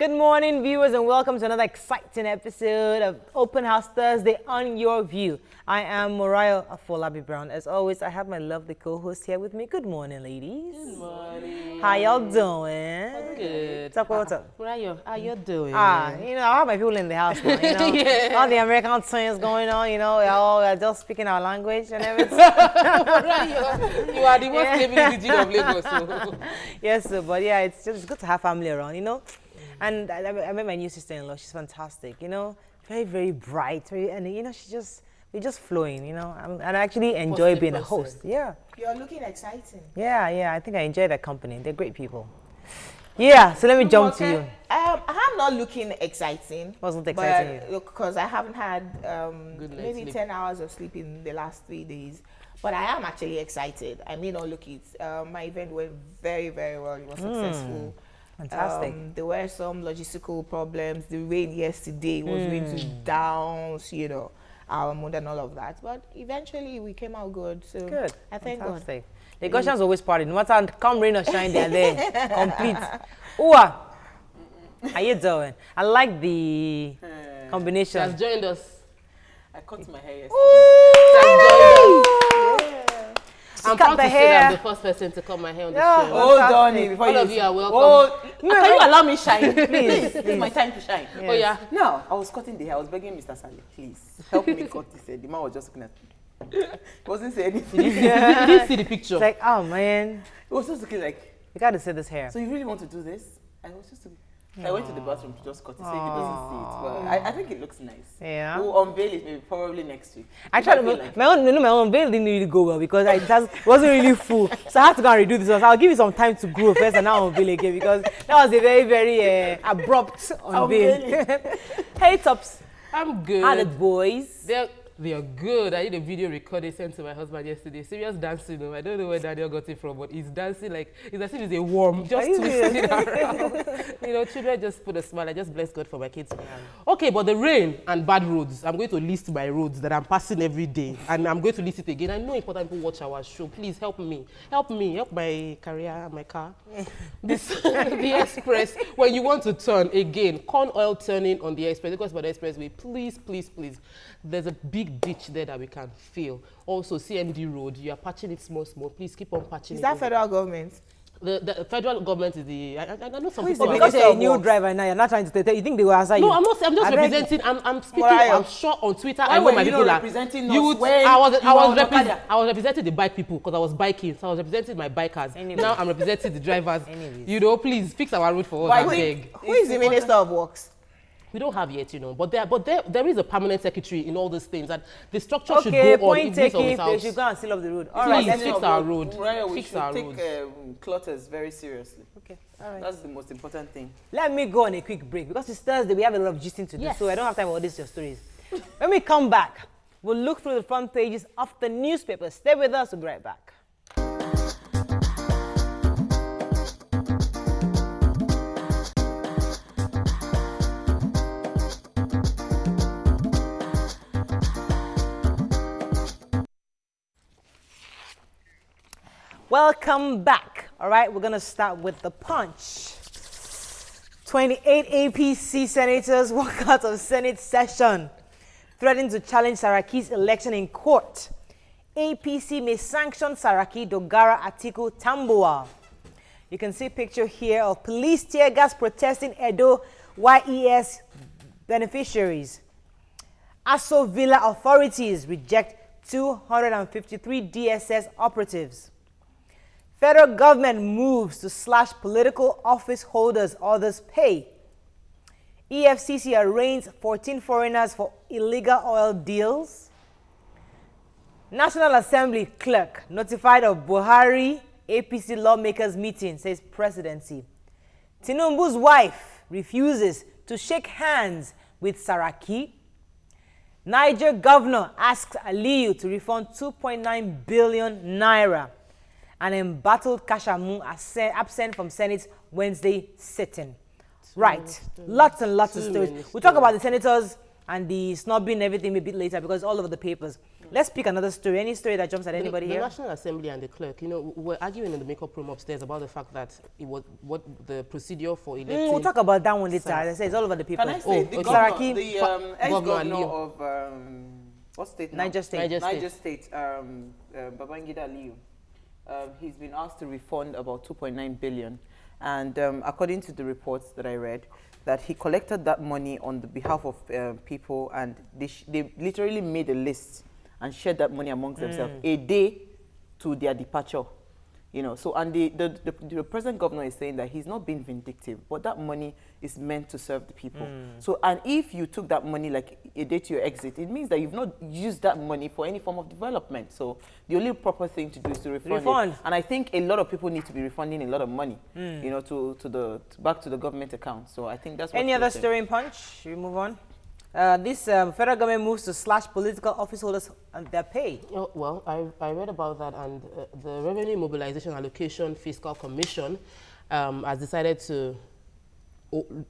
Good morning, viewers, and welcome to another exciting episode of Open House Thursday on Your View. I am Mariah Afolabi Brown. As always, I have my lovely co-host here with me. Good morning, ladies. Good morning. How y'all doing? Good. What's up? Mariah, how you doing? I have my people in the house now, Yeah. All the American twins going on, we're all just speaking our language and everything. Mariah, you are the most living of Lagos. So. Yes, sir, but yeah, it's good to have family around, And I met my new sister-in-law. She's fantastic, very, very bright, and we're just flowing, and I actually enjoy being a host. Yeah. You're looking exciting. Yeah, I think I enjoy their company. They're great people. Yeah, so let me jump to you. I'm not looking exciting. Wasn't exciting you? Because I haven't had maybe sleep. 10 hours of sleep in the last 3 days. But I am actually excited. I may not look it. My event went very, very well. It was successful. Fantastic. There were some logistical problems. The rain yesterday was going to downs, our mood and all of that. But eventually we came out good. So Good. I thank Fantastic. The Goshen's always party. No matter come rain or shine, they're there. Complete. Ooh, how you doing? I like the combination. She has joined us. I cut my hair yesterday. She has joined us. I'm cut proud the to say hair. that I'm the first person to cut my hair on the Yeah. show. Hold on before All you of you are welcome. Oh, can you allow me shine? Please, It's my time to shine. Yes. Oh yeah. No, I was cutting the hair. I was begging Mr. Sally, please help me cut this hair. The man was just looking at me. He wasn't saying anything. You didn't see the picture. It's like, oh man, He was just looking like, you got to say this hair. so you really want to do this? I was just I went to the bathroom to just cut it so he doesn't see it. But I think it looks nice. Yeah. We'll unveil it maybe probably next week. I tried feel to, like- my own veil didn't really go well because it wasn't really full. So I had to go and redo this one. So I'll give you some time to grow first and now unveil again because that was a very, very abrupt unveil. Hey, Tops. I'm good. How the boys? They are good. I did a video recording sent to my husband yesterday. Serious dancing. I don't know where Daniel got it from, but he's dancing like it's as if he's a worm, just Are you twisting around. Children just put a smile. I just bless God for my kids. Okay, but the rain and bad roads. I'm going to list my roads that I'm passing every day, and I'm going to list it again. I know important people watch our show. Please help me, help my career, my car. The express. When you want to turn again, corn oil turning on the express. Because by the expressway, please. There's a big ditch there that we can fill. Also, CMD Road, you are patching it small. Please keep on patching Is it. that federal government? The federal government is the. I know some Who is people. because you're a new driver now, you're not trying to tell you think they will answer you? No, I'm not. I'm just I beg representing. I'm speaking. Mariah. I'm sure on Twitter. Why I know were my you people not are representing You us would. when I was you were on I was representing the bike people because I was biking. So I was representing my bikers. Anyway. Now I'm representing the drivers. Anyways. Please fix our road for us. Why I we- beg. Who is the Minister of Works? We don't have yet, but there is a permanent secretary in all these things, and the structure should Okay, go on. point taken. They should go and seal up the road. All Please. right, Let's let's fix our road. Mariah, we Fix should our take roads. clutters very seriously. Okay, all right. That's the most important thing. Let me go on a quick break because it's Thursday. We have a lot of gisting to do, Yes. so I don't have time for all these your stories. When we come back, we'll look through the front pages of the newspapers. Stay with us. We'll be right back. Welcome back. All right, we're going to start with the punch. 28 APC senators walk out of Senate session, threatening to challenge Saraki's election in court. APC may sanction Saraki, Dogara, Atiku, Tambuwal. You can see a picture here of police tear gas protesting Edo YES beneficiaries. Aso Villa authorities reject 253 DSS operatives. Federal government moves to slash political office holders' others' pay. EFCC arraigns 14 foreigners for illegal oil deals. National Assembly clerk notified of Buhari APC lawmakers meeting, says presidency. Tinubu's wife refuses to shake hands with Saraki. Niger governor asks Aliyu to refund 2.9 billion naira. And embattled Kashamu absent from Senate's Wednesday sitting. Right. Lots and lots of stories. We'll talk about the senators and the snubbing everything a bit later because all over the papers. Let's pick another story. Any story that jumps at anybody the here? National Assembly and the clerk, you know, we're arguing in the makeup room upstairs about the fact that it was what the procedure for electing. We'll talk about that one later. As I say, it's all over the papers. Can I say the okay. governor, the ex-governor Aliyu. of what state now? Niger State. Niger State, Babangida Aliyu. He's been asked to refund about 2.9 billion, and according to the reports that I read, that he collected that money on the behalf of people, and they literally made a list and shared that money amongst themselves a day to their departure. You know, so, and the present governor is saying that he's not being vindictive, but that money is meant to serve the people. So, and if you took that money like a day to your exit, it means that you've not used that money for any form of development. So, the only proper thing to do is to refund it. And I think a lot of people need to be refunding a lot of money, you know, back to the government account. So, I think that's what. Any other story in Punch? Should we move on? This federal government moves to slash political office holders and their pay. Oh, well, I read about that, and the Revenue Mobilization Allocation Fiscal Commission has decided to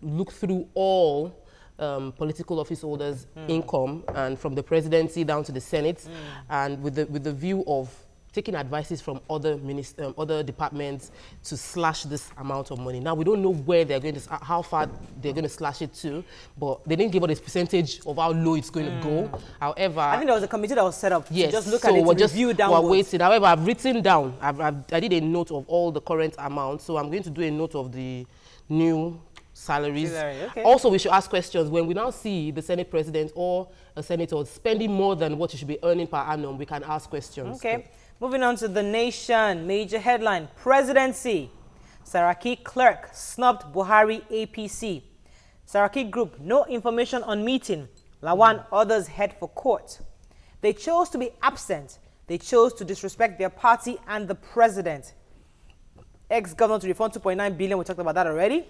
look through all political office holders' income, and from the presidency down to the Senate, and with the view of taking advices from other departments to slash this amount of money. Now, we don't know where they're going to, how far they're going to slash it to, but they didn't give us a percentage of how low it's going to go. However, I think there was a committee that was set up to just look at so it, to review downwards. We're waiting. However, I've written down, I did a note of all the current amounts, so I'm going to do a note of the new salaries. Okay. Also, we should ask questions. When we now see the Senate president or a senator spending more than what you should be earning per annum, we can ask questions. Okay. Moving on to The Nation, major headline, Presidency. Saraki clerk snubbed Buhari APC. Saraki group, no information on meeting. Lawan, others head for court. They chose to be absent. They chose to disrespect their party and the president. Ex-governor to refund 2.9 billion, we talked about that already.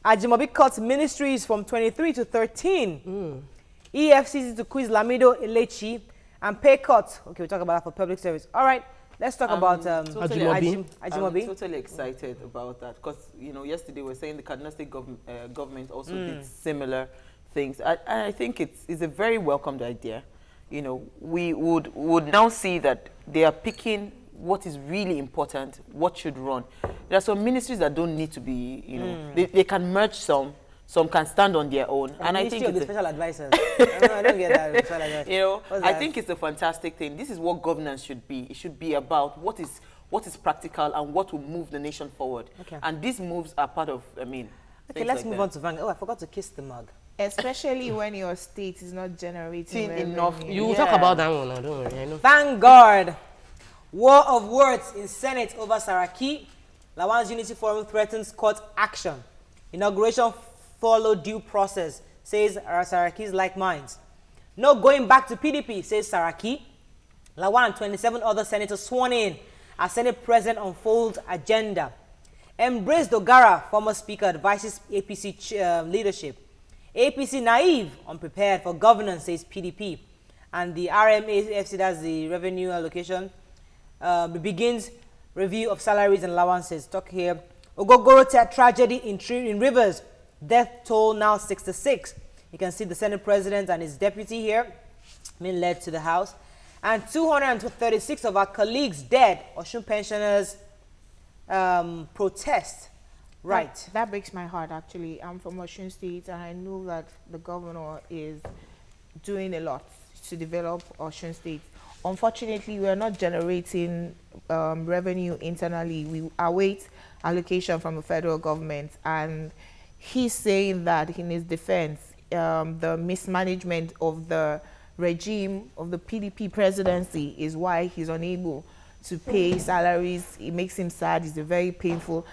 Ajimobi cuts ministries from 23 to 13. EFCC to quiz Lamido Elechi. And pay cuts. Okay, we'll talk about that for public service. All right, let's talk about Ajimobi. Ajimobi. I'm totally excited about that because, you know, yesterday we were saying the Kaduna State government also did similar things. I think it's a very welcomed idea. You know, we would now see that they are picking what is really important, what should run. There are some ministries that don't need to be, you know, they can merge some can stand on their own. And I think it's the special advisors. I don't get that. Special advisors. You know, I think it's a fantastic thing. This is what governance should be. It should be about what is practical and what will move the nation forward. Okay. And these moves are part of, I mean, okay, let's move on to Vang. Oh, I forgot to kiss the mug. Especially when your state is not generating enough. You will talk about that one, don't worry. I know. Vanguard. War of words in Senate over Saraki. Lawan's Unity Forum threatens court action. Inauguration follow due process, says Saraki's like minds. No going back to PDP, says Saraki. Lawan and 27 other senators sworn in as Senate President unfolds agenda. Embrace Dogara, former speaker, advises APC leadership. APC naive, unprepared for governance, says PDP. And the RMAFC, that's the revenue allocation, begins review of salaries and allowances. Talk here. Ogogoro tragedy in Rivers. Death toll now 66. You can see the Senate President and his deputy here being led to the House. And 236 of our colleagues dead. Osun pensioners protest. Right. That breaks my heart, actually. I'm from Osun State, and I know that the governor is doing a lot to develop Osun State. Unfortunately, we are not generating revenue internally. We await allocation from the federal government, and he's saying that in his defense, the mismanagement of the regime of the PDP presidency is why he's unable to pay salaries. It makes him sad. It's very painful.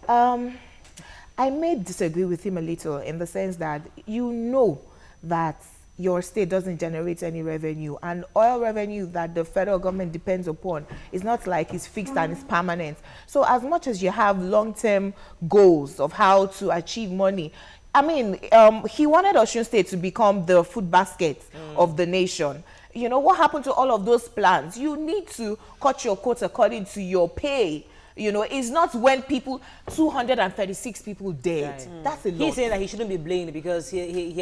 I may disagree with him a little in the sense that you know that your state doesn't generate any revenue, and oil revenue that the federal government depends upon is not like it's fixed and it's permanent. So as much as you have long-term goals of how to achieve money, I mean, he wanted Osun State to become the food basket of the nation. You know, what happened to all of those plans? You need to cut your coat according to your pay. You know, it's not when 236 people dead. Right. That's a lot. He's saying that he shouldn't be blamed because he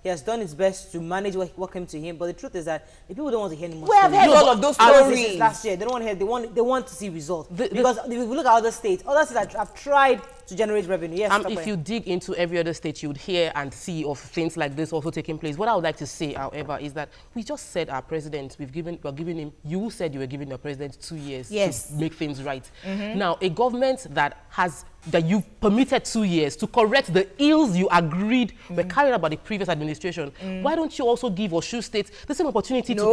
has done his best to manage what came to him. But the truth is that the people don't want to hear anymore. We have heard all of those stories. Last year, they don't want to hear. They want to see results. Because if you look at other states have tried to generate revenue. Yes. If you dig into every other state, you would hear and see of things like this also taking place. What I would like to say, however, is that we just said our president, we're giving him. You said you were giving your president 2 years to make things right. Now, a government that you've permitted 2 years to correct the ills you agreed were carried out by the previous administration. Why don't you also give Osun State the same opportunity to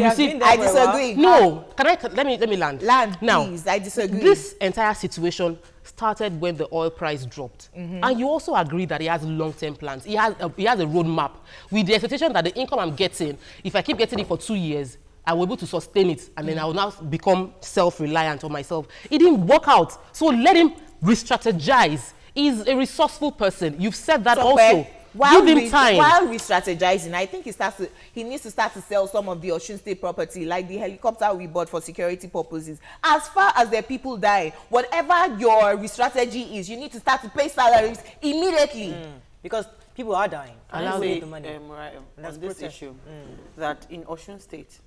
receive? I disagree. No, let me land. Now, please. I disagree. This entire situation started when the oil price dropped, and you also agree that he has long-term plans. He has a roadmap with the expectation that the income I'm getting, if I keep getting it for 2 years, I will be able to sustain it, and then I will now become self-reliant on myself. It didn't work out, so let him re-strategize. He's a resourceful person. You've said that also. Give him time. While re-strategizing, I think he needs to start to sell some of the Osun State property, like the helicopter we bought for security purposes. As far as the people die, whatever your re-strategy is, you need to start to pay salaries immediately. Because people are dying. Allow me the money. On this issue, that in Osun State,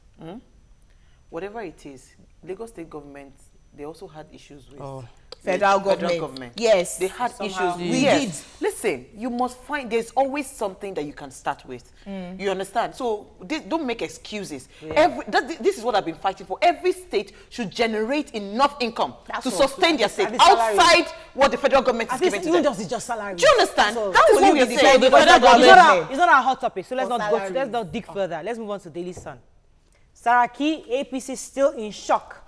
whatever it is, Lagos State government, they also had issues with federal government. Yes. They had issues. We did. Listen, you must find, there's always something that you can start with. You understand? So don't make excuses. This is what I've been fighting for. Every state should generate enough income to sustain their state outside what the federal government is giving to them. It's just salary. Do you understand? That is what we are saying. It's not a hot topic, so let's not dig further. Let's move on to Daily Sun. Saraki, APC still in shock.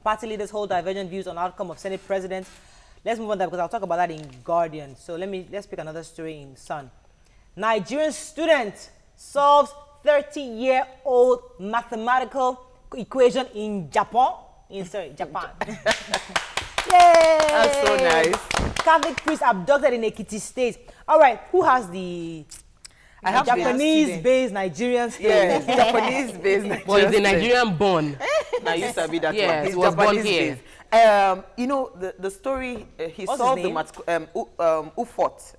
Party leaders hold divergent views on outcome of Senate President. Let's move on to that because I'll talk about that in Guardian. So let's pick another story in Sun. Nigerian student solves 30-year-old mathematical equation in Japan. Japan. Yay! That's so nice. Catholic priest abducted in Ekiti State. All right, who has the Japanese-based Nigerian state? Yes, Japanese-based Nigerian. Well, he's a Nigerian born. Now you sabi that yes, one. He was born here. You know, the story, he solved the Ufot,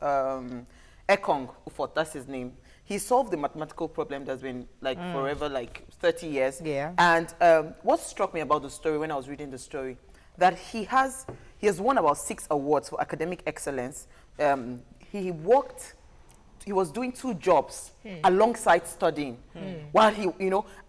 Ekong Ufot, that's his name. He solved the mathematical problem that's been like forever, like 30 years. Yeah. And what struck me about the story when I was reading the story, that he has won about 6 awards for academic excellence. He was doing 2 jobs alongside studying while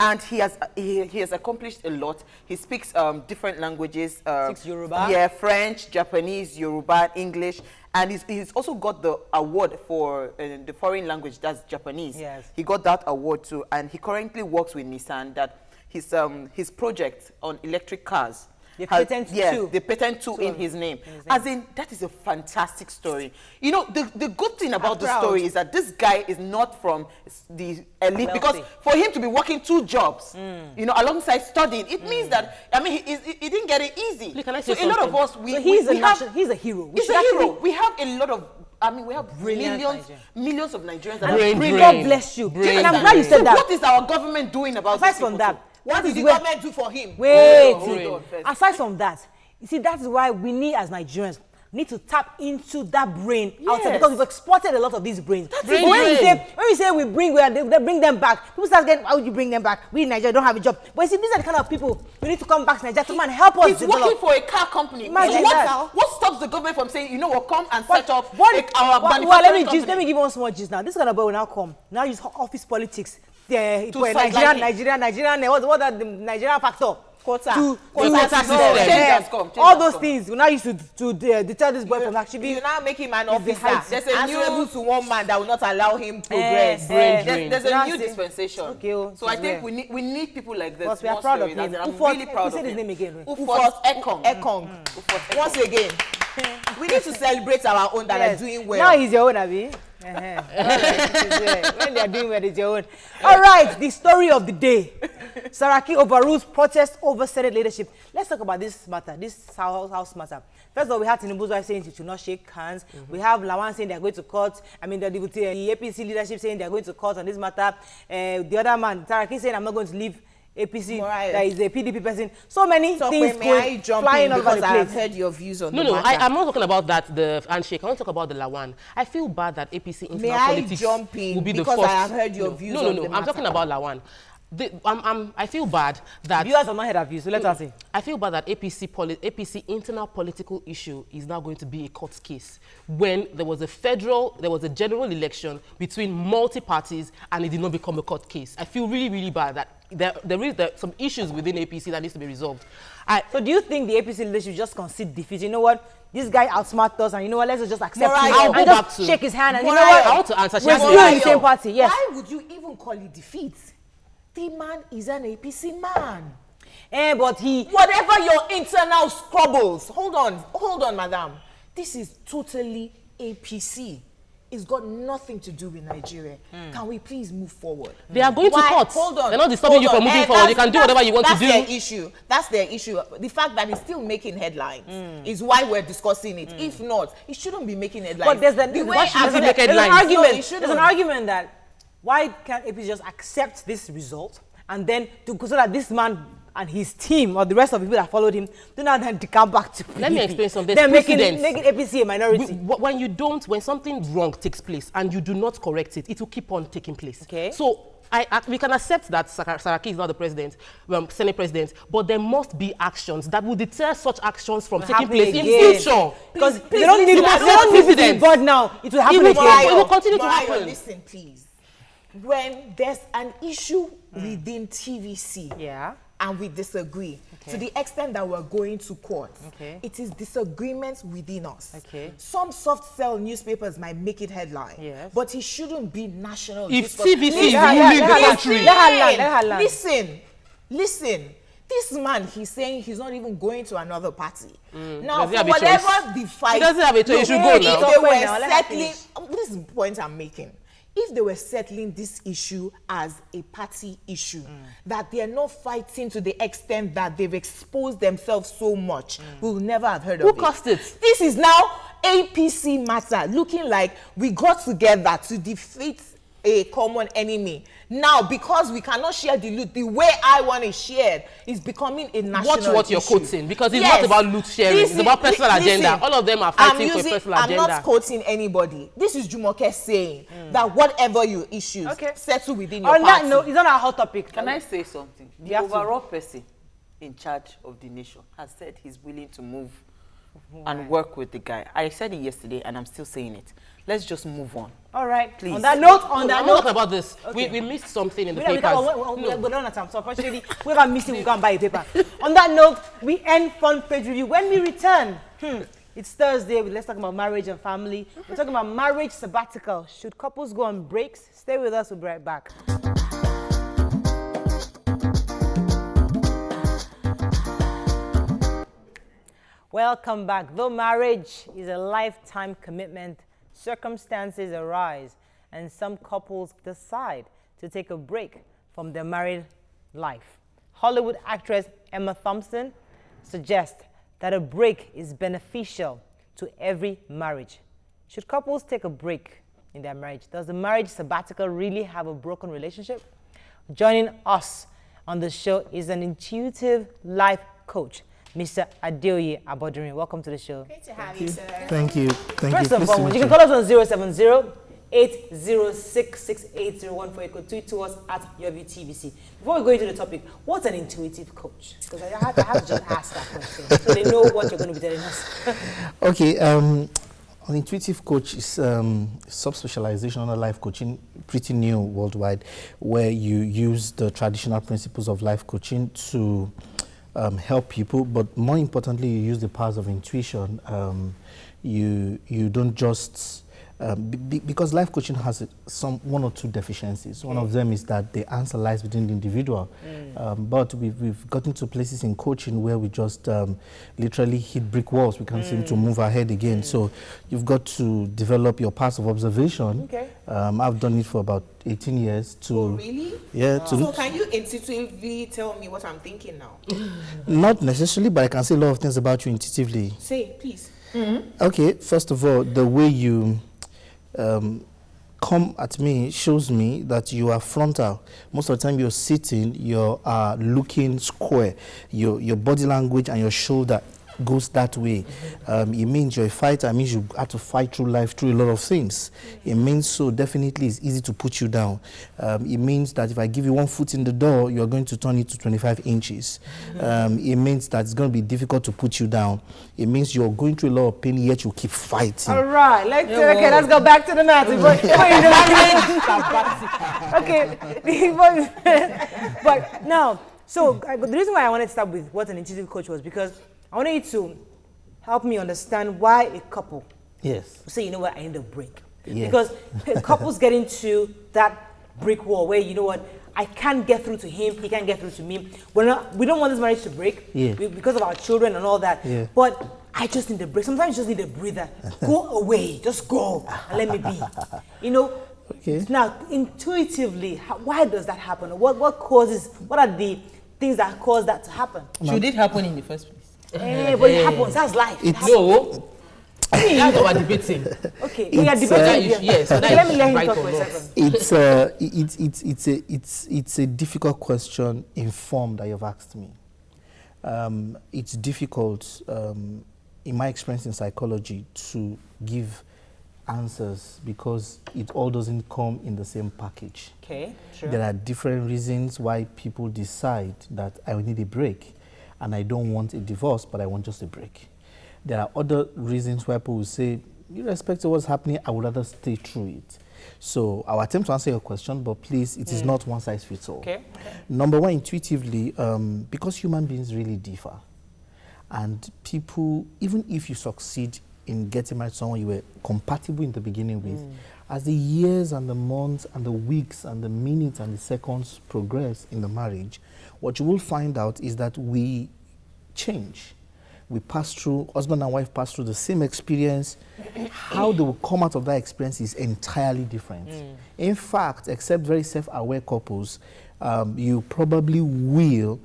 and he has accomplished a lot. He speaks different languages. 6 Yoruba? Yeah, French, Japanese, Yoruba, English. And he's also got the award for the foreign language, that's Japanese. Yes. He got that award too. And he currently works with Nissan, that his project on electric cars, they patent two in his name. As in, that is a fantastic story. You know, the good thing about the story is that this guy is not from the elite, because for him to be working 2 jobs, you know, alongside studying, it means that, I mean, he didn't get it easy. Can I say so a lot of us, he's a hero. He's a hero. We have a lot of, I mean, we have millions of Nigerians that are God bless you. And I'm glad you said that. What is our government doing about this? Aside from that, what did the government do for him? Wait. Hold on first. Aside from that, you see, that is why we need, as Nigerians, need to tap into that brain outside, because we've exported a lot of these brains. When we say we bring them back, people start getting, how would you bring them back? We in Nigeria don't have a job. But you see, these are the kind of people we need to come back to Nigeria to come and help us. He's working for a car company. What stops the government from saying, you know what, come and set up our manufacturing company? Let me give one small gist now. This kind of boy will now come. Now use office politics. Nigerian, what are the Nigerian factor? Quota. All those things. We now used to deter this boy from actually. You now make him an officer. There's a new to one man that will not allow him progress. There's a new dispensation. Okay, so I think we need people like this. But we are proud of him. I'm really proud of him. Say his name again. Ufot Ekong. Once again, we need to celebrate our own that are doing well. Now he's your own, Abi. When they are doing well, it's your own. All right, the story of the day. Saraki overrules protest over Senate leadership. Let's talk about this matter, this house matter. First of all, we have Tinubu's wife saying she should not shake hands. We have Lawan saying they're going to court. I mean, the APC leadership saying they're going to court on this matter. The other man, Saraki, saying I'm not going to leave APC, Mariah. there is a PDP person. So many So things may I going, jump flying in all over because the I have place. heard your views on No, the no, matter. I'm not talking about that, the handshake. I want to talk about the Lawan. I feel bad that APC internal May I politics jump in will be the because first. I have heard your views No, no, on no. the I'm matter. talking about Lawan. I feel bad that Viewers have not heard of you, so let us see. I feel bad that APC internal political issue is now going to be a court case when there was a general election between multi-parties and it did not become a court case. I feel really, really bad that there is some issues within APC that needs to be resolved. So do you think the APC leadership just concede defeat? You know what? This guy outsmarted us, and you know what? Let's just accept Mariah, him I'll go and back just to- shake his hand. And you know Mariah, what? I want to answer. We're She still has in the to- same party. Yes. Why would you even call it defeat? The man is an APC man. But he. Whatever your internal squabbles, hold on, madam. This is totally APC. It's got nothing to do with Nigeria. Can we please move forward? They are going to court. Hold on. They're not disturbing you from moving forward. You can do whatever you want to do. That's their issue. That's their issue. The fact that it's still making headlines is why we're discussing it. If not, it shouldn't be making headlines. But there's The way why should it I've- make an headlines? argument. No, it There's shouldn't. an argument that why can't APC just accept this result and then so that this man and his team or the rest of the people that followed him do not then come back to PDP. Let me explain something. They're There's making precedence. APC a minority. When something wrong takes place and you do not correct it, it will keep on taking place. Okay. So we can accept that Saraki is not the president, Senate president, but there must be actions that will deter such actions from taking Happening place in again. future. Because Please they don't need listen, they don't need to be precedence. bored now. It will happen It will again. it will continue to Mariah, happen. listen, please. When there's an issue within TVC, Yeah. and we disagree Okay. to the extent that we're going to court. Okay. It is disagreements within us. Okay. Some soft sell newspapers might make it headline, Yes. but it shouldn't be national. If discourse. TVC is Yeah, ruling the let her country, land. Let her land. Listen. This man, he's saying he's not even going to another party. Now, Does he for have a choice? whatever the fight, He doesn't have a choice. He should go if now. they Stop were it now. Let her settling, finish. this is the point I'm making. If they were settling this issue as a party issue, that they are not fighting to the extent that they've exposed themselves so much, we will never have heard of it. Who caused it? This is now APC matter, looking like we got together to defeat a common enemy. Now, because we cannot share the loot the way I want it shared, it's becoming a national watch what you're issue. quoting, because it's Yes. not about loot sharing. This It's about personal listen, agenda. All of them are fighting for a personal I'm agenda. not quoting anybody. This is Jumoke saying that whatever your issues, Okay. settle within your On party. that note, it's not a hot topic. Can I say something? You The have to. overall person in charge of the nation has said he's willing to move and work with the guy. I said it yesterday and I'm still saying it. Let's just move on. All right. Please. On that note, I'm not talking about this. We missed something in the papers. We're done at time. So unfortunately, whoever missed it, we can't buy a paper. On that note, we end front page review. When we return, it's Thursday. Let's talk about marriage and family. We're talking about marriage sabbatical. Should couples go on breaks? Stay with us. We'll be right back. Welcome back. Though marriage is a lifetime commitment, circumstances arise, and some couples decide to take a break from their married life. Hollywood actress Emma Thompson suggests that a break is beneficial to every marriage. Should couples take a break in their marriage? Does the marriage sabbatical really have a broken relationship? Joining us on the show is an intuitive life coach, Mr. Adeoye Abodunrin. Welcome to the show. Great to have you, sir. Thank you. Thank First you. and Pleased to foremost, meet you can call us on 070-806-6801 for you could tweet to us at YourViewTVC. Before we go into the topic, what's an intuitive coach? Because I have to just ask that question so they know what you're going to be telling us. Okay. An intuitive coach is subspecialization under life coaching, pretty new worldwide, where you use the traditional principles of life coaching to help people, but more importantly, you use the powers of intuition. You don't just because life coaching has one or two deficiencies. One of them is that the answer lies within the individual. But we've gotten to places in coaching where we just literally hit brick walls. We can't seem to move ahead again. So you've got to develop your powers of observation. Okay. I've done it for about 18 years. Oh, really? Yeah. So can you intuitively tell me what I'm thinking now? Not necessarily, but I can say a lot of things about you intuitively. Say, please. Okay, first of all, the way you come at me shows me that you are frontal. Most of the time you're sitting, you're looking square. Your body language and your shoulder goes that way. It means you're a fighter. It means you have to fight through life, through a lot of things. It means so definitely it's easy to put you down. It means that if I give you 1 foot in the door, you're going to turn it to 25 inches. It means that it's going to be difficult to put you down. It means you're going through a lot of pain, yet you keep fighting. All right, let's go back to the math. But now, so the reason why I wanted to start with what an intuitive coach was because I wanted you to help me understand why a couple say, you know what, I need a break. Yes. Because couples get into that brick wall where, you know what, I can't get through to him, he can't get through to me. We don't want this marriage to break because of our children and all that. Yeah. But I just need a break. Sometimes you just need a breather. Go away, just go and let me be. You know. Okay. Now, intuitively, why does that happen? What are the things that cause that to happen? Should it happen in the first place? But it happens. That's life. No. That's what we're debating. Okay, we are debating. Yes. So let me let him talk for a second. It's a difficult question in form that you've asked me. It's difficult, in my experience in psychology, to give answers because it all doesn't come in the same package. Okay, true. There are different reasons why people decide that I need a break and I don't want a divorce, but I want just a break. There are other reasons why people will say, irrespective of what's happening, I would rather stay through it. So I'll attempt to answer your question, but please, it is not one size fits all. Okay. Number one, intuitively, because human beings really differ, and people, even if you succeed in getting married to someone you were compatible in the beginning with, as the years and the months and the weeks and the minutes and the seconds progress in the marriage, what you will find out is that we change. We pass through, husband and wife pass through the same experience. How they will come out of that experience is entirely different. In fact, except very self-aware couples, you probably will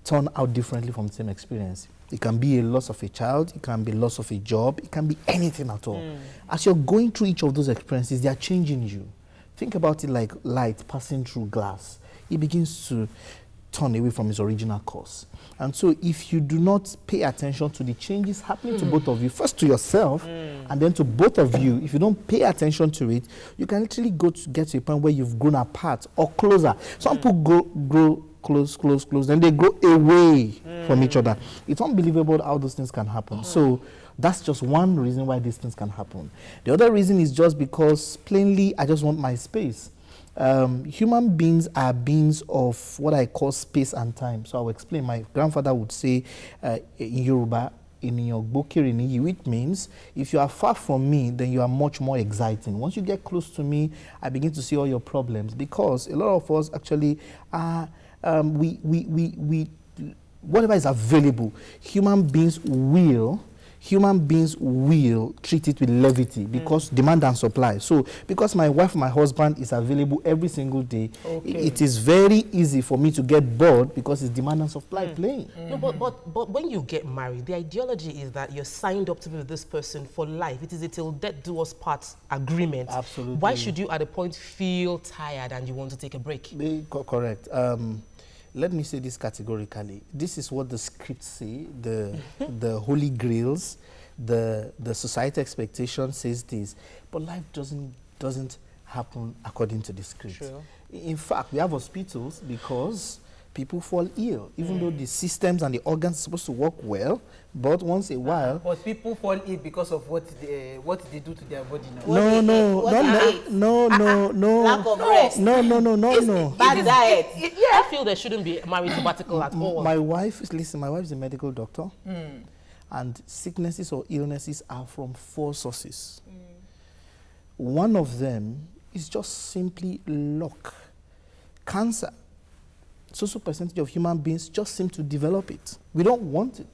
turn out differently from the same experience. It can be a loss of a child, it can be loss of a job, it can be anything at all. As you're going through each of those experiences, they are changing you. Think about it like light passing through glass. It begins to turn away from its original course. And so if you do not pay attention to the changes happening to both of you, first to yourself and then to both of you, if you don't pay attention to it, you can literally get to a point where you've grown apart or closer. Some people grow close, then they grow away from each other. It's unbelievable how those things can happen. So that's just one reason why these things can happen. The other reason is just because plainly I just want my space. Human beings are beings of what I call space and time. So I'll explain. My grandfather would say in Yoruba, in your Bokirini, which means if you are far from me, then you are much more exciting. Once you get close to me, I begin to see all your problems, because a lot of us actually are, whatever is available, human beings will treat it with levity, because demand and supply. So because my wife, my husband is available every single day, it is very easy for me to get bored because it's demand and supply playing. No, but when you get married, the ideology is that you're signed up to be with this person for life. It is a till death do us part agreement. Absolutely. Why should you at a point feel tired and you want to take a break? Correct. Let me say this categorically. This is what the scripts say, the holy grails, the society expectation says this, but life doesn't happen according to the script. True. In fact, we have hospitals because people fall ill, even though the systems and the organs are supposed to work well, but once a while... But people fall ill because of what they do to their body now. No. Lack of rest. No. Bad diet. I feel there shouldn't be married sabbatical at all. My wife is a medical doctor, and sicknesses or illnesses are from 4 sources. One of them is just simply luck. Cancer. So percentage of human beings just seem to develop it. We don't want it,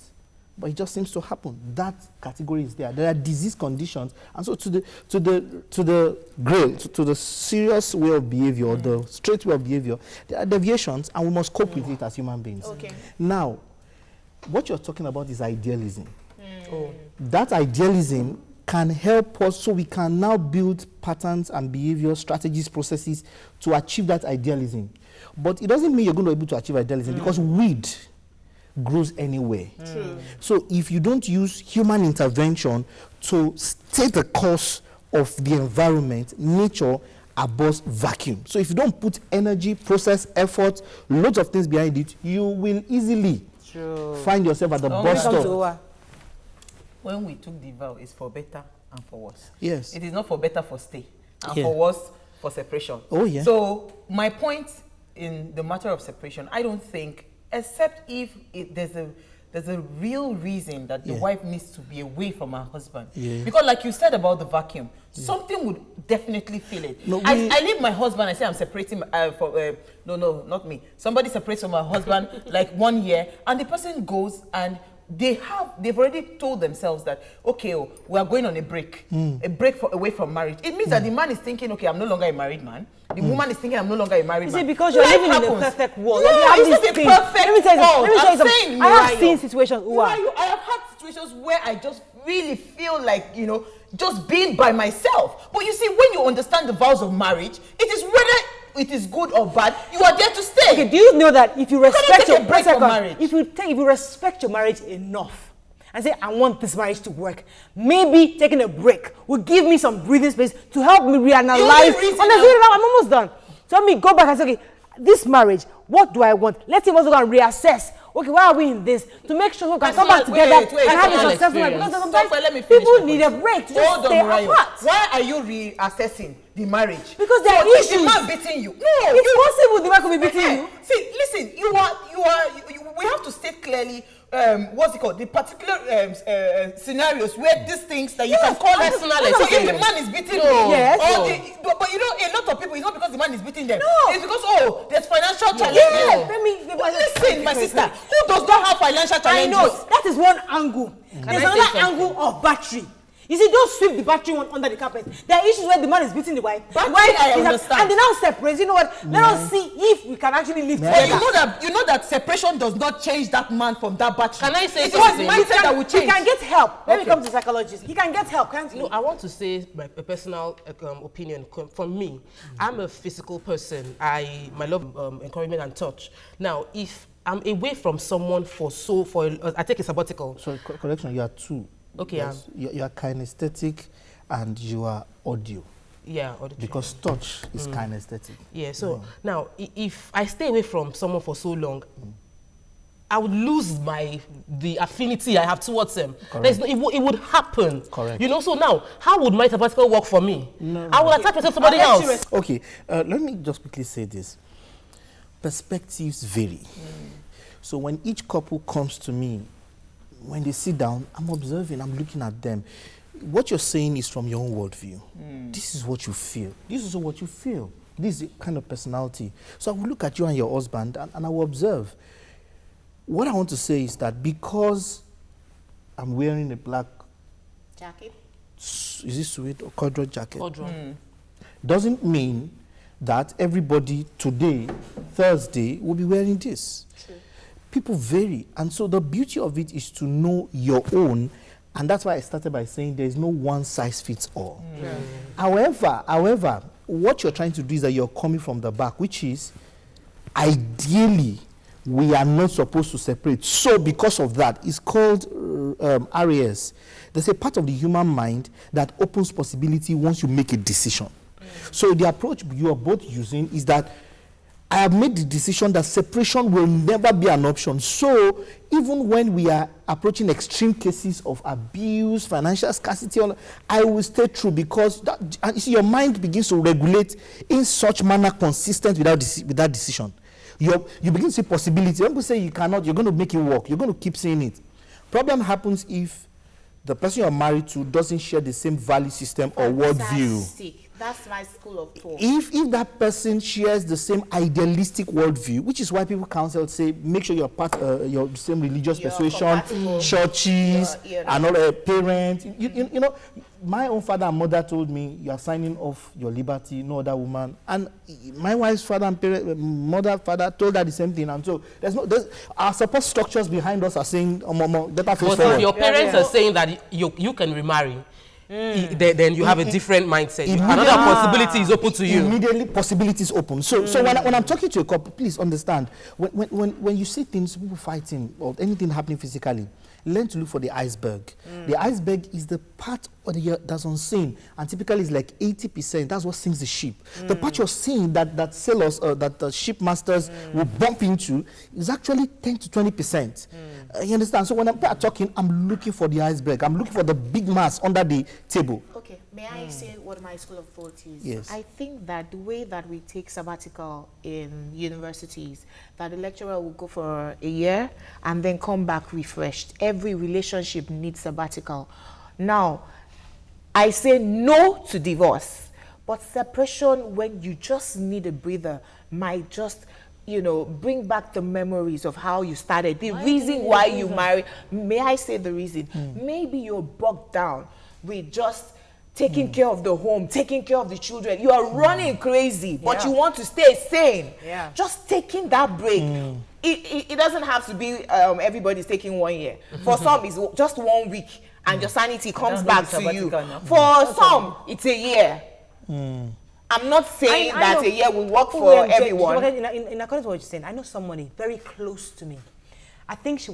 but it just seems to happen. That category is there. There are disease conditions, and so to the grail, to the serious way of behavior, the straight way of behavior, there are deviations, and we must cope with it as human beings. Okay. Now, what you're talking about is idealism. That idealism can help us so we can now build patterns and behavior, strategies, processes to achieve that idealism. But it doesn't mean you're going to be able to achieve idealism because weed grows anywhere. So if you don't use human intervention to stay the course of the environment, nature abhors vacuum. So if you don't put energy, process, effort, loads of things behind it, you will easily find yourself at the bus stop. When we took the vow, it's for better and for worse. Yes. It is not for better for stay and for worse for separation. Oh, yeah. So my point in the matter of separation, I don't think, except if there's a real reason that the wife needs to be away from her husband. Because like you said about the vacuum, something would definitely feel it. No, I leave my husband, I say I'm separating, no, not me. Somebody separates from my husband like 1 year, and the person goes and they've already told themselves that, okay, we are going on a break away from marriage. It means that the man is thinking, okay, I'm no longer a married man. The woman is thinking, I'm no longer a married man. See, because you're living in a perfect world. No, it's not a perfect world. I have seen situations. I have had situations where I just really feel like, just being by myself. But you see, when you understand the vows of marriage, it is whether it is good or bad, you are there to stay. Okay, do you know that if you respect your marriage, if you respect your marriage enough and say, I want this marriage to work, maybe taking a break will give me some breathing space to help me reanalyze. I'm almost done. So let me go back and say, okay, this marriage, what do I want? Let's see what's going to reassess. Okay, why are we in this? To make sure we can come back together and have a successful marriage. Because sometimes people need a break to just stay apart. Why are you reassessing the marriage? Because there are issues. Is the man beating you? No. It's possible the man could be beating you. See, listen, we have to state clearly what's it called? The particular scenarios where these things that you can call personal. So if the man is beating me, but a lot of people, it's not because the man is beating them. No. It's because there's financial challenges. Listen, my sister, who does not have financial challenges? I know that is one angle. There's another angle of battery. You see, don't sweep the battery one under the carpet. There are issues where the man is beating the wife. I understand. And they now separate. You know what? Let us see if we can actually live together. You know that separation does not change that man from that battery. Can I say it's something? Mindset that will change. He can get help. When it comes to psychologists, he can get help, can't he? No, I want to say my personal opinion. For me, I'm a physical person. I love encouragement and touch. Now, if I'm away from someone I take a sabbatical. So correction, you are two. Okay, yes, you are kinesthetic and you are audio. Yeah, audio. Because touch is kinesthetic. Yeah, so now if I stay away from someone for so long, I would lose the affinity I have towards them. It would happen. Correct. So now, how would my sabbatical work for me? I would attach myself to somebody else. Okay, let me just quickly say this. Perspectives vary. So when each couple comes to me, when they sit down, I'm observing, I'm looking at them. What you're saying is from your own worldview. This is what you feel. This is what you feel. This is the kind of personality. So I will look at you and your husband and I will observe. What I want to say is that because I'm wearing a black jacket, is it suede or corduroy jacket? Corduroy. Doesn't mean that everybody today, Thursday, will be wearing this. True. People vary, and so the beauty of it is to know your own, and that's why I started by saying there is no one size fits all. However, what you're trying to do is that you're coming from the back, which is ideally we are not supposed to separate. So because of that, it's called RAS. There's a part of the human mind that opens possibility once you make a decision. So the approach you are both using is that I have made the decision that separation will never be an option. So even when we are approaching extreme cases of abuse, financial scarcity, I will stay true because and you see, your mind begins to regulate in such manner consistent with that decision. You begin to see possibility. When people say you cannot, you're going to make it work. You're going to keep saying it. Problem happens if the person you're married to doesn't share the same value system or worldview. That's my school of thought. If that person shares the same idealistic worldview, which is why people counsel say, make sure you're part your same religious persuasion, churches, and all parents. You know, my own father and mother told me, you are signing off your liberty, no other woman. And my wife's father and father told her the same thing. And so our support structures behind us are saying, better face forward. If your parents are saying that you can remarry, then you have a different mindset. Another possibility is open to you. Immediately, possibilities open. So when I'm talking to a couple, please understand, when you see things, people fighting or anything happening physically, learn to look for the iceberg. The iceberg is the part of the year that's unseen, and typically it's like 80%. That's what sinks the ship. The part you're seeing that sailors, that the ship masters will bump into, is actually 10 to 20%. You understand? So when I'm talking, I'm looking for the iceberg. I'm looking for the big mass under the table. Okay, may I say what my school of thought is? Yes. I think that the way that we take sabbatical in universities, that the lecturer will go for a year and then come back refreshed. Every relationship needs sabbatical. Now, I say no to divorce, but separation when you just need a breather might just, bring back the memories of how you started, the reason why you married. May I say the reason? Maybe you're bogged down with just taking care of the home, taking care of the children. You are running crazy, but you want to stay sane. Yeah. Just taking that break. It doesn't have to be everybody's taking 1 year. For some, it's just 1 week, and your sanity comes back to you. For some, it's a year. I'm not saying that a year will work for everyone. In accordance to what you're saying, I know somebody very close to me. I think she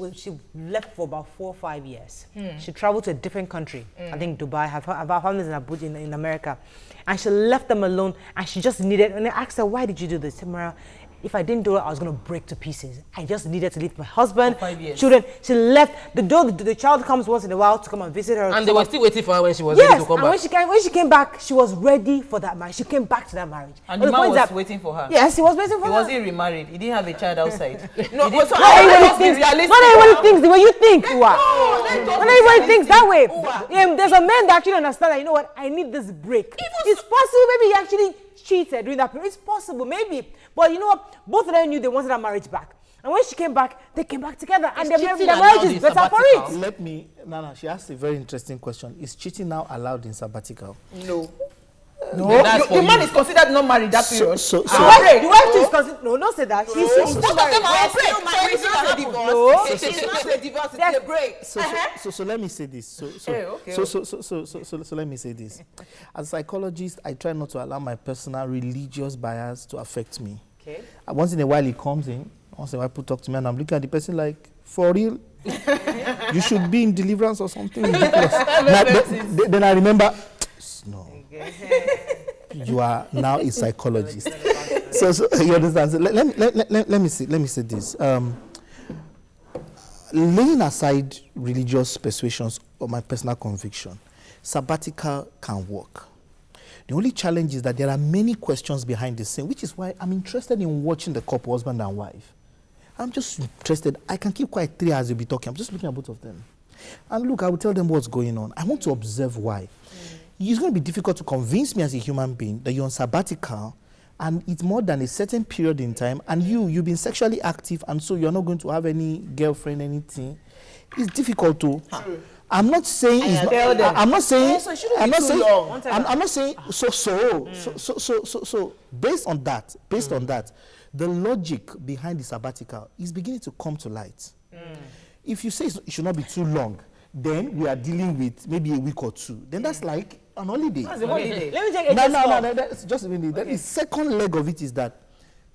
left for about 4 or 5 years. She traveled to a different country. I think Dubai. Her family is in Abuja in America, and she left them alone. And she just needed. And I asked her, "Why did you do this?" Tamara, if I didn't do it, I was going to break to pieces. I just needed to leave my husband, 5 years. children. She left. The child comes once in a while to come and visit her. And they were still waiting for her when she was ready to come back. When she came back, she was ready for that marriage. She came back to that marriage. And the man was waiting for her. Yes, he was waiting for her. He wasn't remarried. He didn't have a child outside. Not everybody thinks the way you think. Not everybody thinks that way. There's a man that actually understands that, you know what, I need this break. It's possible maybe he actually cheated during that period. It's possible, maybe. But you know what? Both of them knew they wanted that marriage back. And when she came back, they came back together. And their marriage is better for it. Nana, she asked a very interesting question. Is cheating now allowed in sabbatical? No. No, the man is considered not married that period. So the wife is considered. No, don't say that. She's Both of them are married. It's not a divorce. It's not a divorce. It's a break. So let me say this. So let me say this. As a psychologist, I try not to allow my personal religious bias to affect me. Okay. Once in a while, he comes in. Once in a while, people talk to me, and I'm looking at the person like, for real? You should be in deliverance or something ridiculous. Then I remember, no. You are now a psychologist. so you understand? So let me say this. Laying aside religious persuasions or my personal conviction, sabbatical can work. The only challenge is that there are many questions behind the scene, which is why I'm interested in watching the couple, husband and wife. I'm just interested. I can keep quiet 3 hours, you'll be talking. I'm just looking at both of them. And look, I will tell them what's going on. I want to observe why. It's going to be difficult to convince me as a human being that you're on sabbatical and it's more than a certain period in time, and you've been sexually active, and so you're not going to have any girlfriend, anything. It's difficult to. I'm not saying I'm not saying so based on that, the logic behind the sabbatical is beginning to come to light. If you say it should not be too long, then we are dealing with maybe a week or two. Then that's like an holiday. That's a holiday. Let me take a No, that's just a minute. The second leg of it is that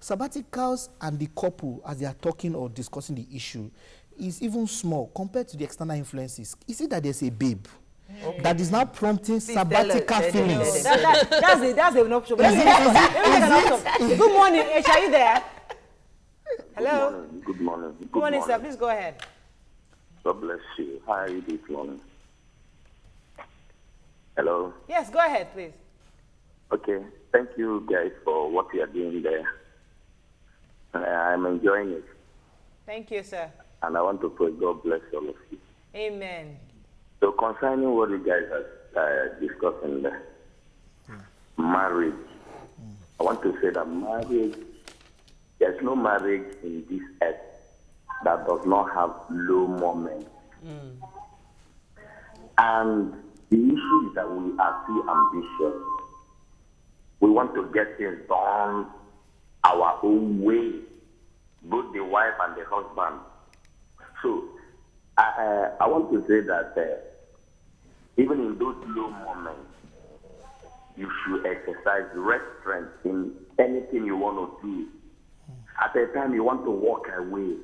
sabbaticals and the couple, as they are talking or discussing the issue, is even small compared to the external influences. Is it that there's a babe that is now prompting sabbatical feelings? That's an option. Good morning, H. Are you there? Hello. Good morning. Good morning, sir. Please go ahead. God bless you. How are you this morning? Hello? Yes, go ahead, please. Okay. Thank you guys for what you are doing there. I'm enjoying it. Thank you, sir. And I want to pray God bless all of you. Amen. So concerning what you guys are discussing there, marriage. I want to say that marriage, there's no marriage in this earth that does not have low moments. And the issue is that we are too ambitious. We want to get things done our own way, both the wife and the husband. So I want to say that even in those low moments, you should exercise restraint in anything you want to do. At a time you want to walk away.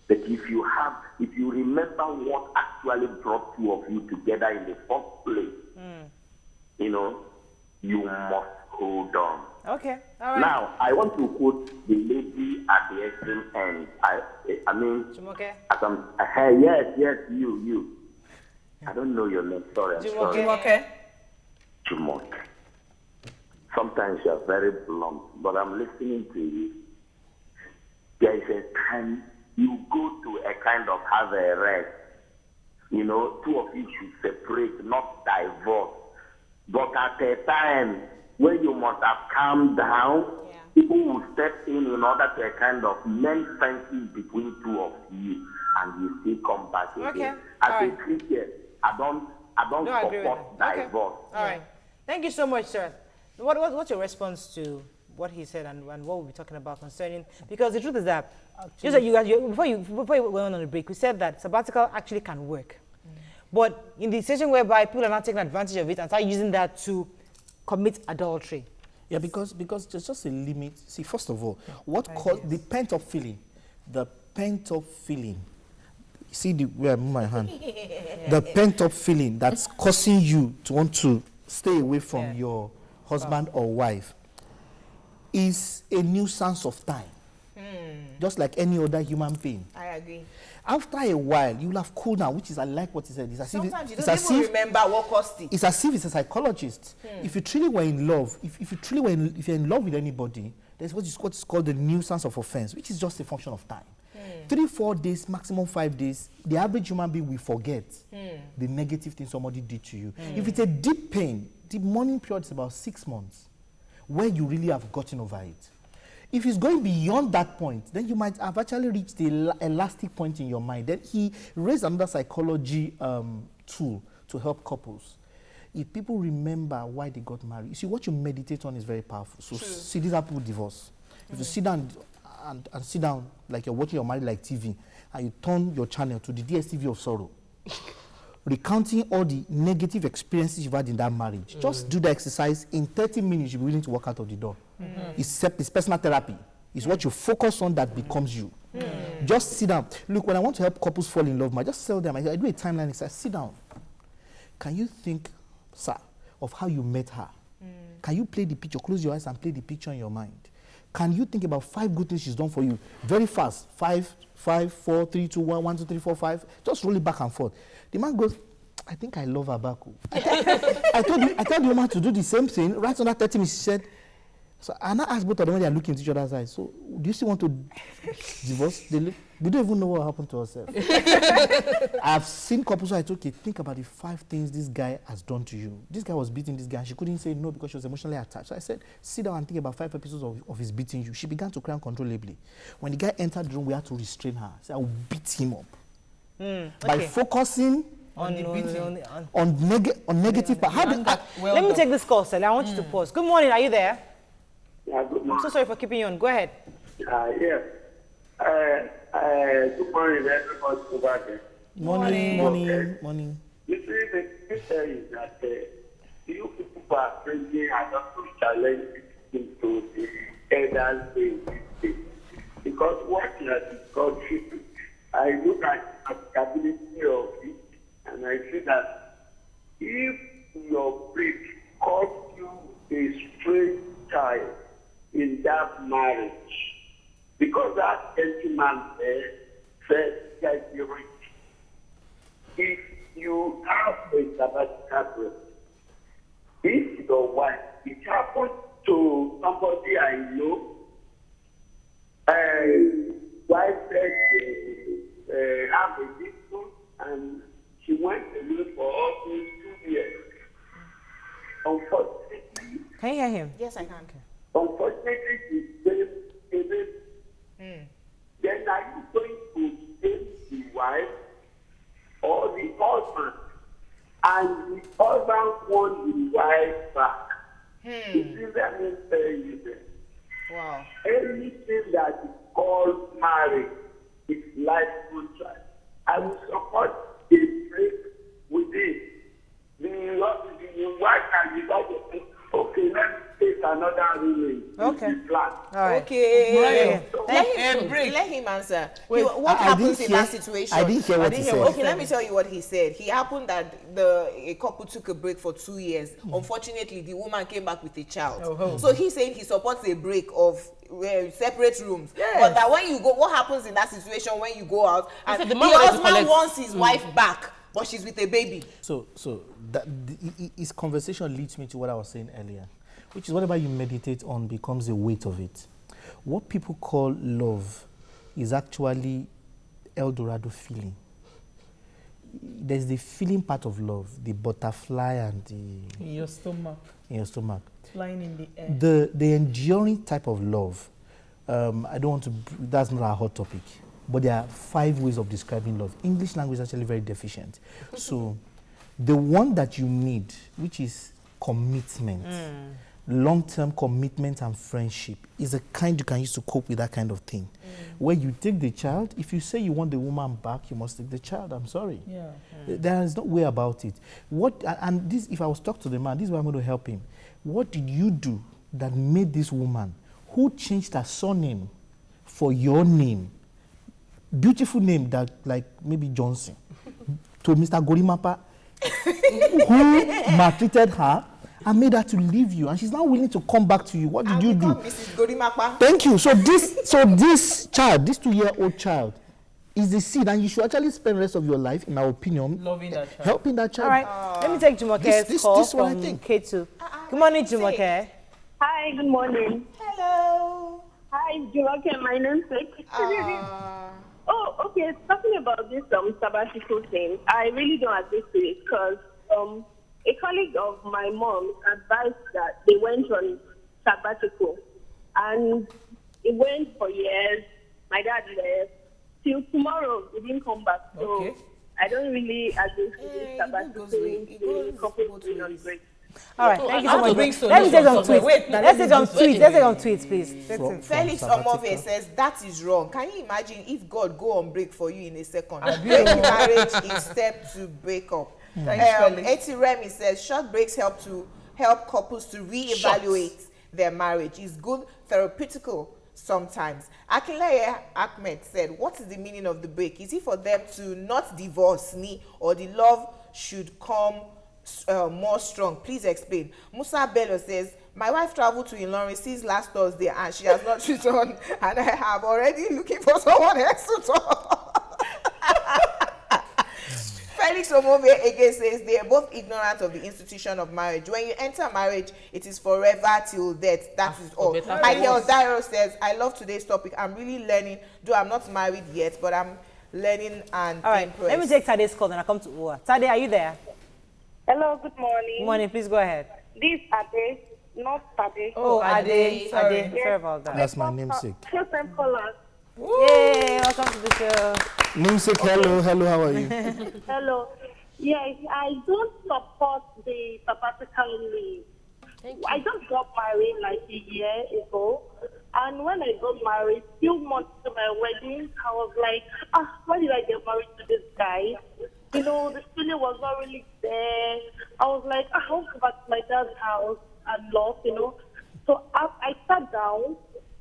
But if you remember what actually brought two of you together in the first place, you know, you must hold on. Okay, all right. Now, I want to quote the lady at the extreme end. I mean, Jumoke? Yes, you. I don't know your name, sorry, I'm sorry. Jumoke? Jumoke. Sometimes you're very blunt, but I'm listening to you. There is a time you go to a kind of have a rest. You know, two of you should separate, not divorce. But at a time when you must have calmed down, people will step in order to a kind of mend fences between two of you, and you still come back again. As a Christian, I don't support divorce. All right. Thank you so much, sir. What's your response to what he said and what we'll be talking about concerning? Because the truth is that, just that you guys, before you went on the break, we said that sabbatical actually can work. But in the situation whereby people are not taking advantage of it and start using that to commit adultery. Yeah, because there's just a limit. See, first of all, what caused the pent-up feeling? The pent-up feeling. See where I move my hand. The pent-up feeling that's causing you to want to stay away from your husband or wife is a nuisance of time. Just like any other human being. I agree. After a while, you'll have cooled down, which is I like what he said. It's as Sometimes if you don't even remember what caused it. It's as if it's a psychologist. If you truly were in love, if you're in love with anybody, there's what's called the nuisance of offense, which is just a function of time. 3-4 days, maximum 5 days, the average human being will forget the negative thing somebody did to you. If it's a deep pain, the mourning period is about 6 months, where you really have gotten over it. If it's going beyond that point, then you might have actually reached the elastic point in your mind. Then he raised another psychology tool to help couples. If people remember why they got married, you see, what you meditate on is very powerful. So see, these are people divorce. If you sit down and sit down like you're watching your married like TV, and you turn your channel to the DSTV of sorrow, recounting all the negative experiences you've had in that marriage. Just do the exercise. In 30 minutes, you'll be willing to walk out of the door. It's personal therapy. It's what you focus on that becomes you. Just sit down. Look, when I want to help couples fall in love, I just tell them, I do a timeline exercise. Sit down. Can you think, sir, of how you met her? Can you play the picture? Close your eyes and play the picture in your mind. Can you think about 5 good things she's done for you? Very fast. 5, 4, 3, 2, 1, 1, 2, 3, 4, 5. Just roll it back and forth. The man goes, I think I love her back. I told the woman to do the same thing. Right on that 30 minutes, she said, so and I asked both of them when they are looking into each other's eyes. So, do you still want to divorce? We don't even know what happened to ourselves. I've seen couples who I told, okay, think about the 5 things this guy has done to you. This guy was beating this guy, and she couldn't say no because she was emotionally attached. So I said, sit down and think about 5 episodes of his beating you. She began to cry uncontrollably. When the guy entered the room, we had to restrain her. So I will beat him up. By focusing on negative part. Let me take this call, Sally. I want you to pause. Good morning. Are you there? Yeah, good morning. I'm so sorry for keeping you on. Go ahead. Yes. Good morning, everybody over there. Morning. You see, the picture is that you people are bringing another challenge into the elders day. Because what you are discussing, I look at the capability of it, and I see that if your breed caused you a strange child in that marriage, because that gentleman there said that you're rich. If you have a sabbatical, if your wife, it happened to somebody I know, wife said have a dispute, and she went away for almost 2 years. Unfortunately, can you hear him? Yes, I can. Unfortunately, she said then are you going to save the wife or the husband? And the husband wants the wife back. It is an imperative. Wow. Anything that is called marriage is life contract. I will support a break with it. the wife can decide to say, okay, let's take another ruling. Okay. This is plan. All right. Okay. Yeah. Let him answer. Wait, What I happens didn't in that hear- situation? I didn't hear what he said. Okay, let me tell you what he said. He happened that a couple took a break for 2 years. Unfortunately, the woman came back with a child. So he's saying he supports a break of separate rooms. But that when you go, what happens in that situation when you go out and said the the man wanted to husband collect- wants his wife back, but she's with a baby. So his conversation leads me to what I was saying earlier, which is whatever you meditate on becomes the weight of it. What people call love is actually El Dorado feeling. There's the feeling part of love, the butterfly and the In your stomach, in your stomach. flying in the air. The enduring type of love, I don't want to, that's not our hot topic, but there are 5 ways of describing love. English language is actually very deficient. So the one that you need, which is commitment, long-term commitment and friendship, is a kind you can use to cope with that kind of thing. Where you take the child, if you say you want the woman back, you must take the child. I'm sorry. Yeah. There is no way about it. And this, if I was talk to the man, this is why I'm going to help him. What did you do that made this woman, who changed her surname for your name, beautiful name that like maybe Johnson, to Mr. Gorimapa, who maltreated her and made her to leave you, and she's now willing to come back to you? What did you do? Mrs. Gorimapa. Thank you. So this child, this 2-year-old child, is the seed, and you should actually spend the rest of your life, in my opinion, Loving that child. helping that child. All right. Let me take Jumoke's call this is what I from think. K2. Good morning, Jumoke. Hi, good morning. Hello. Hi, Jumoke, my name's Vic. Oh, okay. Talking about this sabbatical thing, I really don't agree to it because a colleague of my mom advised that they went on sabbatical, and it went for years. My dad left. Till tomorrow, he didn't come back. So I don't really agree to this sabbatical thing. Couple going on break. All right, thank you so I have to much. bring Let me take some solutions. tweets. Wait, now Let's let take me some tweets. Let's take some tweets, please. Felix Sabbatical. Omove says that is wrong. Can you imagine if God go on break for you in a second? Breaking marriage is step to break up. Eti Remy says short breaks help couples to reevaluate their marriage. It's good therapeutical sometimes. Akinleye Ahmed said, what is the meaning of the break? Is it for them to not divorce me, or the love should come more strong? Please explain. Musa Bello says, my wife traveled to Ilorin since last Thursday and she has not returned, and I have already looking for someone else to talk. Felix Omove again says they are both ignorant of the institution of marriage. When you enter marriage, it is forever till death. That is all. Michael Dairo says, I love today's topic. I'm really learning, though I'm not married yet, but I'm learning and All right, impressed. let me take Tade's call, then I'll come to Ua. Tade, are you there? Hello, good morning. Good morning, please go ahead. This Ade, not Ade. Oh, Ade. Sorry. Ade. Sorry about that. That's my namesake. First time caller. Yay, welcome to the show. Namesake, hello, how are you? Hello. Yes, I don't support the sabbatical leave. I just got married like a year ago. And when I got married, few months to my wedding, I was like, why did I get married to this guy? You know, the feeling was not really there. I was like, I want to go back to my dad's house and love, you know. So I sat down.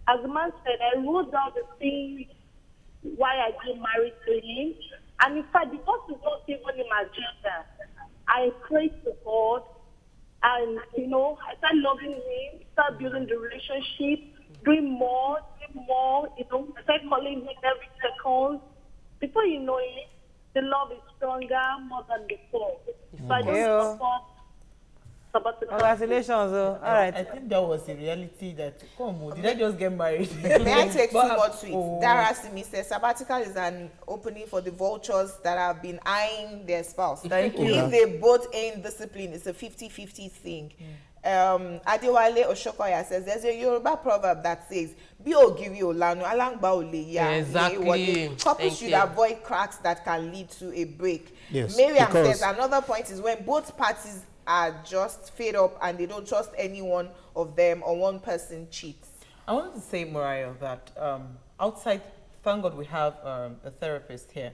As the man said, I wrote down the things why I got married to him. And in fact, because it's not even in my agenda, I prayed to God. And, you know, I started loving him, started building the relationship, doing more, you know, I started calling him every second. Before you know it, the love is stronger more than before. So I don't support sabbatical. Congratulations. All right. I think that was the reality that, did I just get married? May I take two But, more tweets? Dara Simi says, sabbatical is an opening for the vultures that have been eyeing their spouse. Thank you. If they both aim discipline, it's a 50-50 thing. Adewale Oshokoya says, there's a Yoruba proverb that says, Bi ogiri olanu, alangba ole ya. Exactly. Couples Thank should you. avoid cracks that can lead to a break. Yes, Miriam because- says, another point is when both parties are just fed up and they don't trust any one of them, or one person cheats. I wanted to say, Mariah, that outside, thank God we have a therapist here.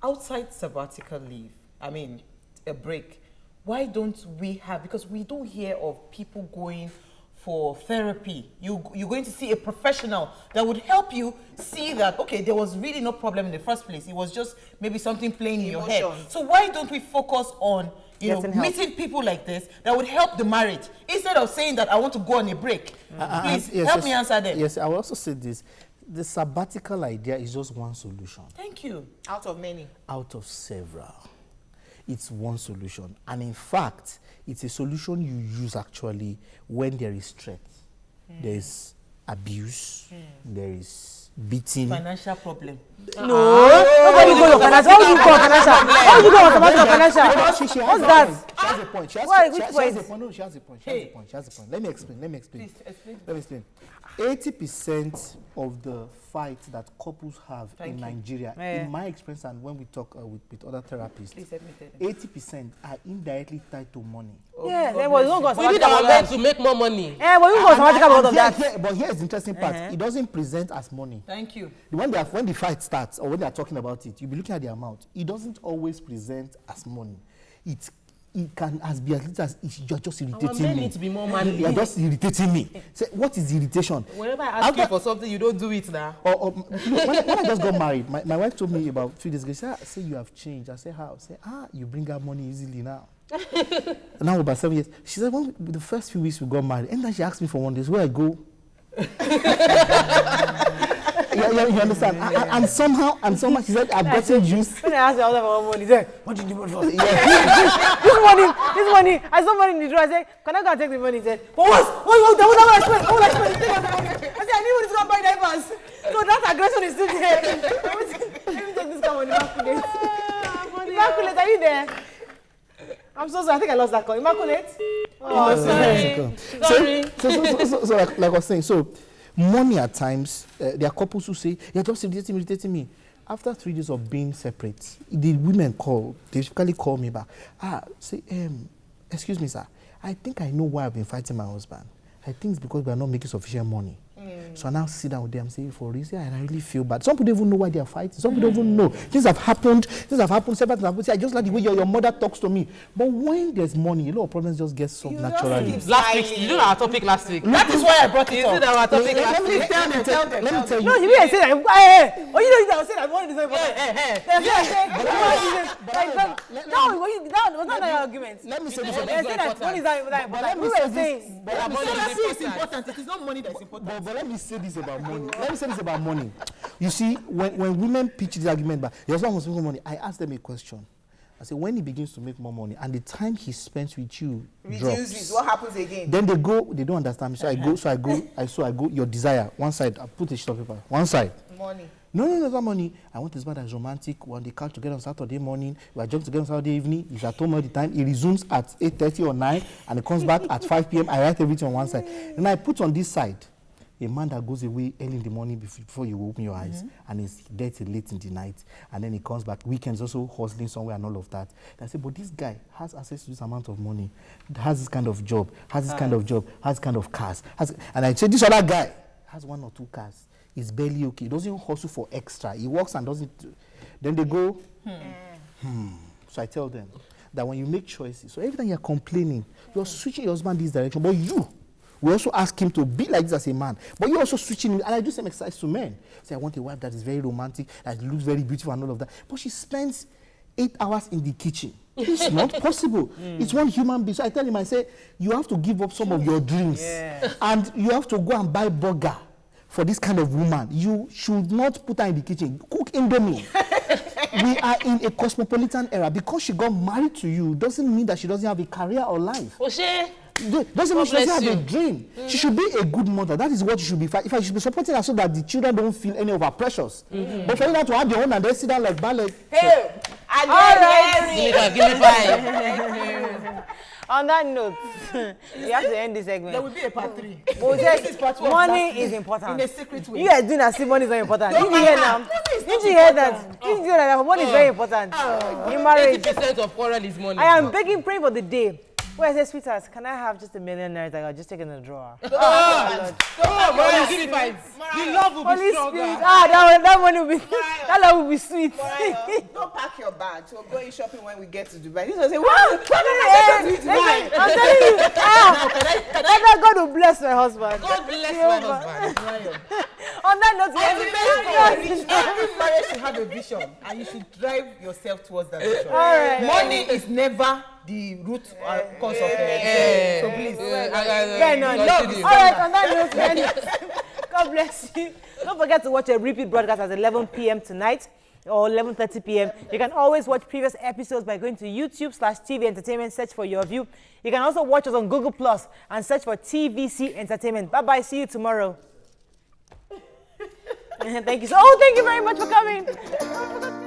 Outside sabbatical leave, I mean, a break, why don't we have, because we don't hear of people going for therapy. You're going to see a professional that would help you see that, okay, there was really no problem in the first place. It was just maybe something playing in your head. So why don't we focus on, meeting people like this that would help the marriage instead of saying that I want to go on a break? Please, help me answer them. Yes, I will also say this. The sabbatical idea is just one solution. Thank you. Out of many. Out of several. It's one solution. And in fact, it's a solution you use actually when there is threat. There is abuse. There is beating. Financial problem. No. Nobody goes on financial. How do you go on financial? How do you go on financial? What's that? She has a point. She has a point. No, she has a point. She has a point. Let me explain. Please explain. Let me explain. 80% of the fights that couples have in Nigeria, in my experience and when we talk with other therapists, 80% are indirectly tied to money. Yeah, there was no go we need our men to make more money. Yeah, but you go sabbatical because of that. But here's the interesting part. It doesn't present as money. Thank you. When the fight starts or when they are talking about it, you'll be looking at the amount. It doesn't always present as money. It can be as little as you're just irritating me. Need to be more money. You're just irritating me. So what is the irritation? Whenever I ask you for something, you don't do it now. When I just got married, my wife told me about 3 days ago, she said, say you have changed. I said, how? I said, you bring out money easily now. Now about 7 years. She said, well, the first few weeks we got married, and then she asked me for one day, where I go? You understand? And somehow, she said, I've gotten juice. When I asked her about money, he said, what did you need money for? This money, I saw money in the drawer. I said, can I go and take the money? He said, for what? What I spend? I said, I need money to go and buy diapers. So that aggression is still there. Let me take this kind of Immaculate. Immaculate, are you there? I'm so sorry, I think I lost that call. Immaculate? Oh, sorry. So like I was saying, so money at times, there are couples who say, you're just irritating me. After 3 days of being separate, the women they typically call me back. Say, excuse me, sir, I think I know why I've been fighting my husband. I think it's because we are not making sufficient money. So I now sit down with them and say, for reason, and I really feel bad. Some people don't even know why they are fighting. Some people don't even know. Things have happened several times. I just like the way your mother talks to me. But when there's money, a lot of problems just get solved naturally. Last week, you know our topic last week. That is why I brought it up. Our topic last week. Let me tell you. No, you mean I said that. You don't say that money is not important. No, was not your argument. Let me say this. They said that money is not important. We were saying. It's important. It is not money that's important. But let me say this about money. You see, when women pitch this argument, but your husband wants to make more money, I ask them a question. I say, when he begins to make more money and the time he spends with you reduces, what happens again? Then they don't understand me. So I go, your desire, one side, I put a sheet of paper, one side. Money. No, not money. I want his man that's romantic. We're on the couch together on Saturday morning. We are joking together on Saturday evening. He's at home all the time. He resumes at 8:30 or 9 and he comes back at 5 p.m. I write everything on one side. And I put on this side a man that goes away early in the morning before you open your eyes and is there till late in the night. And then he comes back. Weekends also hustling somewhere and all of that. And I say, but this guy has access to this amount of money, has this kind of job, has this kind of cars. And I say, this other guy has 1 or 2 cars. He's barely okay. He doesn't hustle for extra. He works and doesn't. Then they go, So I tell them that when you make choices, so every time you're complaining, you're switching your husband this direction. But we also ask him to be like this as a man. But you're also switching, and I do some exercise to men. Say, I want a wife that is very romantic, that looks very beautiful and all of that. But she spends 8 hours in the kitchen. It's not possible. It's one human being. So I tell him, I say, you have to give up some of your dreams. And you have to go and buy burger. For this kind of woman, you should not put her in the kitchen. Cook Indomie. We are in a cosmopolitan era. Because she got married to you doesn't mean that she doesn't have a career or life. Doesn't mean she doesn't have a dream. She should be a good mother. That is what you should be fighting. If I should be supporting her so that the children don't feel any of her pressures. But for you not to have your own and then sit down like ballet. Hey, give me 5. On that note, we have to end this segment. There will be a part 3. This is part 1. Money is important. In a secret way. You guys doing as if money is not important. Did you hear that? Did you hear that? Money is very important. In marriage, 80% of quarrel is money. I am begging, praying for the day where I say, sweetheart, can I have just $1 million that I'll just take in the drawer? Give me 5. The love will be Holy stronger. Spirit. That one will be, that love will be sweet. Don't pack your bag. So go in shopping when we get to Dubai. This will say, wow, I'm telling you, God will bless my husband. God bless my husband. On that note, every marriage should have a vision, and you should drive yourself towards that vision. all right. Money is never the root cause of so please. All right, on that note, man, God bless you. Don't forget to watch a repeat broadcast at 11 p.m. tonight or 11:30 p.m. You can always watch previous episodes by going to YouTube/TV Entertainment, search for your view. You can also watch us on Google Plus and search for TVC Entertainment. Bye-bye. See you tomorrow. Thank you. Thank you very much for coming.